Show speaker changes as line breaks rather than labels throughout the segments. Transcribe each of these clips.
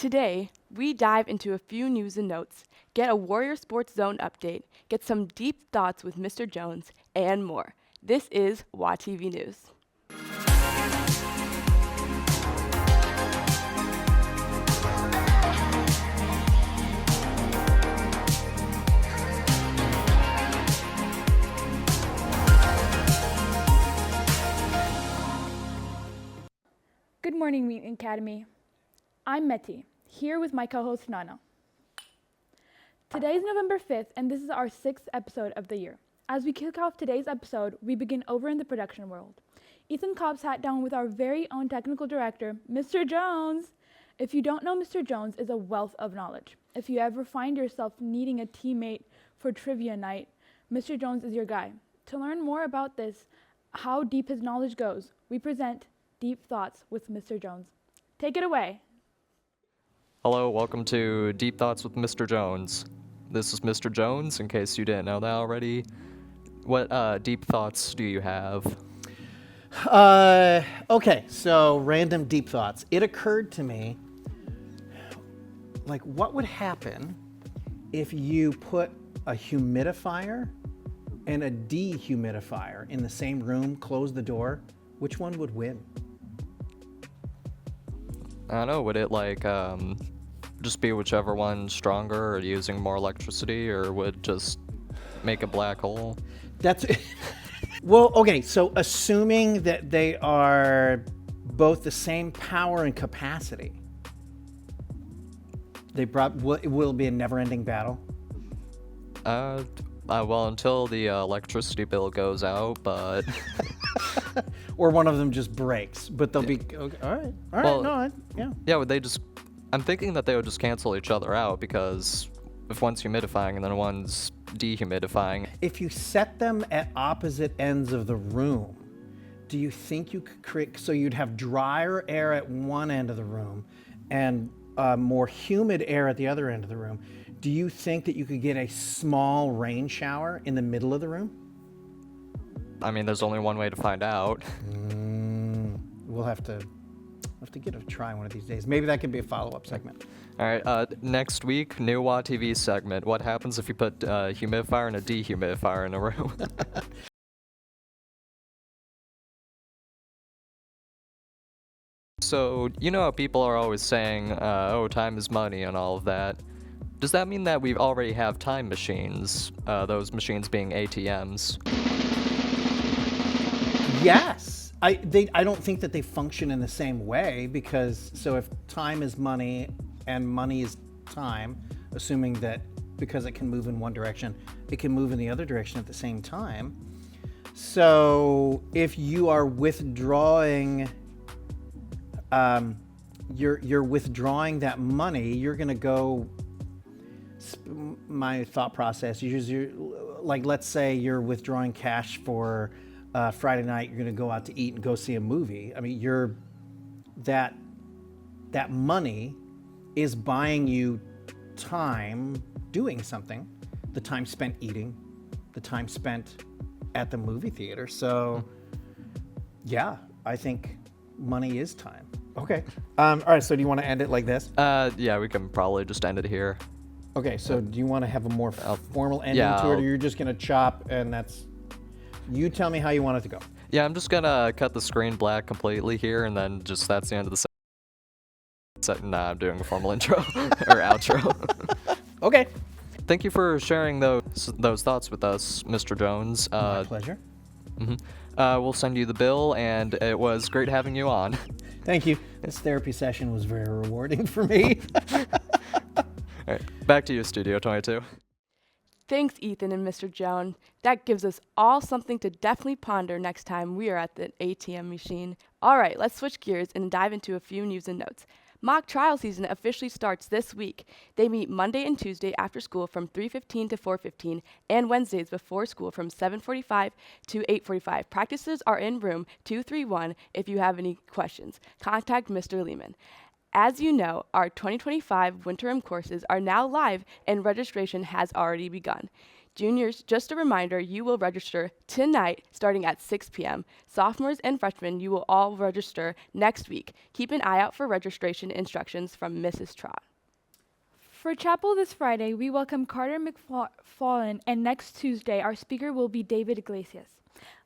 Today, we dive into a few news and notes, get a Warrior Sports Zone update, get some deep thoughts with Mr. Jones, and more. This is WAtv News.
Good morning, Wheaton Academy. I'm Meti, here with my co-host Nana. Today is November 5th, and this is our 6th episode of the year. As we kick off today's episode, we begin over in the production world. Ethan Cobb sat down with our very own technical director, Mr. Jones. If you don't know, Mr. Jones is a wealth of knowledge. If you ever find yourself needing a teammate for trivia night, Mr. Jones is your guy. To learn more about this, how deep his knowledge goes, we present Deep Thoughts with Mr. Jones. Take it away.
Hello, welcome to Deep Thoughts with Mr. Jones. This is Mr. Jones, in case you didn't know that already. What deep thoughts do you have?
Okay, so random deep thoughts. It occurred to me, like, what would happen if you put a humidifier and a dehumidifier in the same room, close the door? Which one would win?
I don't know, would it just be whichever one's stronger or using more electricity, or would just make a black hole?
That's well, okay, so assuming that they are both the same power and capacity, will it be a never-ending battle?
Well, until the electricity bill goes out, but...
Or one of them just breaks, but they'll be, okay, all right,
Well,
yeah.
Yeah, would they just... I'm thinking that they would just cancel each other out, because if one's humidifying and then one's dehumidifying...
If you set them at opposite ends of the room, do you think you could create, so you'd have drier air at one end of the room and more humid air at the other end of the room? Do you think that you could get a small rain shower in the middle of the room?
I mean, there's only one way to find out.
We'll have to get a try one of these days. Maybe that could be a follow-up segment.
All right, next week, new WAtv segment. What happens if you put a humidifier and a dehumidifier in a room? So, you know how people are always saying, oh, time is money and all of that. Does that mean that we already have time machines, those machines being ATMs?
Yes. I don't think that they function in the same way, because so if time is money and money is time, assuming that because it can move in one direction, it can move in the other direction at the same time. So if you are withdrawing, you're withdrawing that money, you're going to go. My thought process is, like, let's say you're withdrawing cash for Friday night, you're going to go out to eat and go see a movie. I mean, that money is buying you time doing something, the time spent eating, the time spent at the movie theater. So yeah, I think money is time. Okay. All right, so do you want to end it like this?
Yeah, we can probably just end it here.
Okay, so do you want to have a more formal ending to it, or you're just going to chop and that's... You tell me how you want it to go.
Yeah, I'm just gonna cut the screen black completely here, and then just that's the end of the set. Nah, I'm doing a formal intro or outro.
Okay.
Thank you for sharing those thoughts with us, Mr. Jones.
My pleasure.
We'll send you the bill, and it was great having you on.
Thank you. This therapy session was very rewarding for me.
All right, back to you, Studio 22.
Thanks, Ethan and Mr. Jones. That gives us all something to definitely ponder next time we are at the ATM machine. All right, let's switch gears and dive into a few news and notes. Mock trial season officially starts this week. They meet Monday and Tuesday after school from 3:15 to 4:15, and Wednesdays before school from 7:45 to 8:45. Practices are in room 231 if you have any questions. Contact Mr. Lehman. As you know, our 2025 winter courses are now live and registration has already begun. Juniors, just a reminder, you will register tonight starting at 6 p.m. Sophomores and freshmen, you will all register next week. Keep an eye out for registration instructions from Mrs. Trott.
For chapel this Friday, we welcome Carter McFarlane, and next Tuesday, our speaker will be David Iglesias.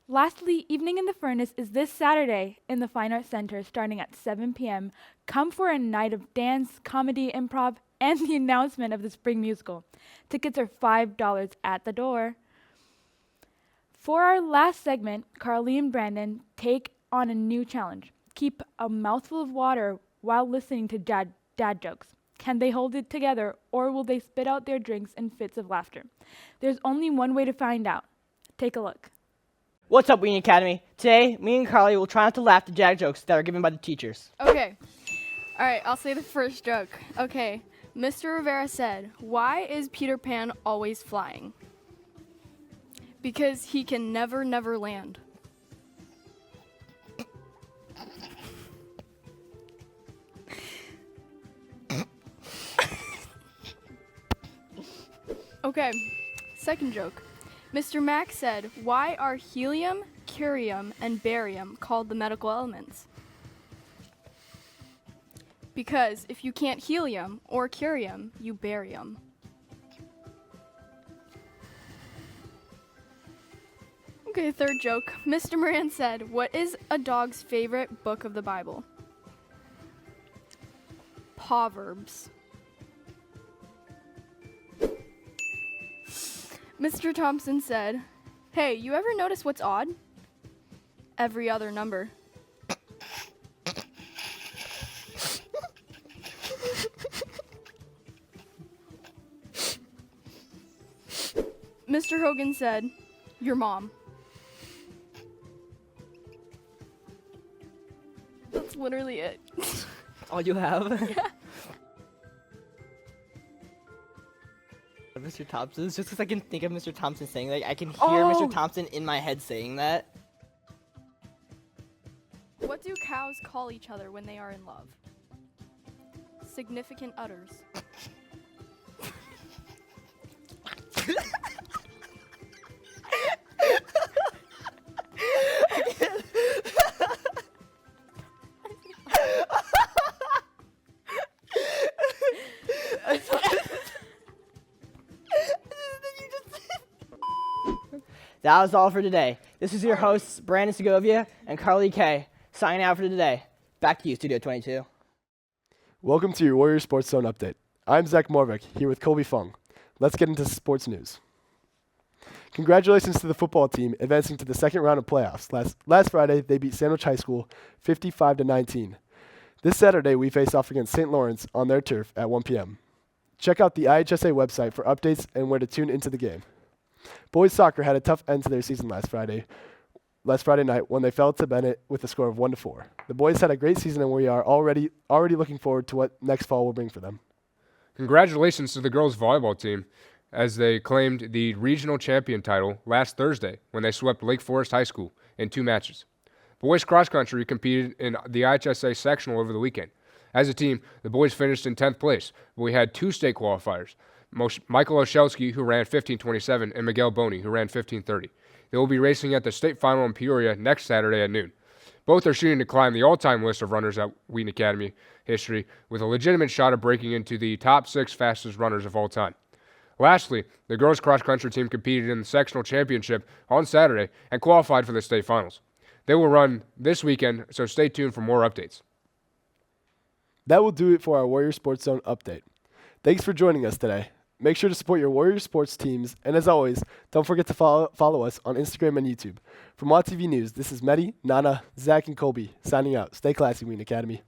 Lastly, Evening in the Furnace is this Saturday in the Fine Arts Center starting at 7 p.m. Come for a night of dance, comedy, improv, and the announcement of the spring musical. Tickets are $5 at the door. For our last segment, Carly and Brandon take on a new challenge. Keep a mouthful of water while listening to dad jokes. Can they hold it together, or will they spit out their drinks in fits of laughter? There's only one way to find out. Take a look.
What's up, Ween Academy? Today, me and Carly will try not to laugh at dad jokes that are given by the teachers.
Okay. All right, I'll say the first joke. Okay. Mr. Rivera said, "Why is Peter Pan always flying?" Because he can never land. Okay, second joke. Mr. Mack said, "Why are helium, curium, and barium called the medical elements?" Because if you can't helium or curium, you barium. Okay, third joke. Mr. Moran said, "What is a dog's favorite book of the Bible?" Proverbs. Mr. Thompson said, "Hey, you ever notice what's odd?" Every other number. Mr. Hogan said, "Your mom." That's literally it.
All you have? Yeah. Mr. Thompson's, just because I can think of Mr. Thompson saying that, I can hear Mr. Thompson in my head saying that.
What do cows call each other when they are in love? Significant udders.
That was all for today. This is your hosts, Brandon Segovia and Carly Kay, signing out for today. Back to you, Studio 22.
Welcome to your Warriors Sports Zone update. I'm Zach Morvik, here with Colby Fung. Let's get into sports news. Congratulations to the football team advancing to the second round of playoffs. Last Friday, they beat Sandwich High School 55-19. This Saturday, we face off against St. Lawrence on their turf at 1 p.m. Check out the IHSA website for updates and where to tune into the game. Boys soccer had a tough end to their season last Friday night when they fell to Bennett with a score of 1-4. The boys had a great season, and we are already looking forward to what next fall will bring for them.
Congratulations to the girls volleyball team as they claimed the regional champion title last Thursday when they swept Lake Forest High School in 2 matches. Boys cross country competed in the IHSA sectional over the weekend. As a team, the boys finished in 10th place, but we had 2 state qualifiers. Michael Oshelsky, who ran 15:27, and Miguel Boney, who ran 15:30. They will be racing at the state final in Peoria next Saturday at noon. Both are shooting to climb the all-time list of runners at Wheaton Academy history with a legitimate shot of breaking into the top 6 fastest runners of all time. Lastly, the girls cross-country team competed in the sectional championship on Saturday and qualified for the state finals. They will run this weekend, so stay tuned for more updates.
That will do it for our Warriors Sports Zone update. Thanks for joining us today. Make sure to support your Warriors sports teams, and as always, don't forget to follow us on Instagram and YouTube. From WAtv News, this is Mehdi, Nana, Zach, and Colby signing out. Stay classy, Wheaton Academy.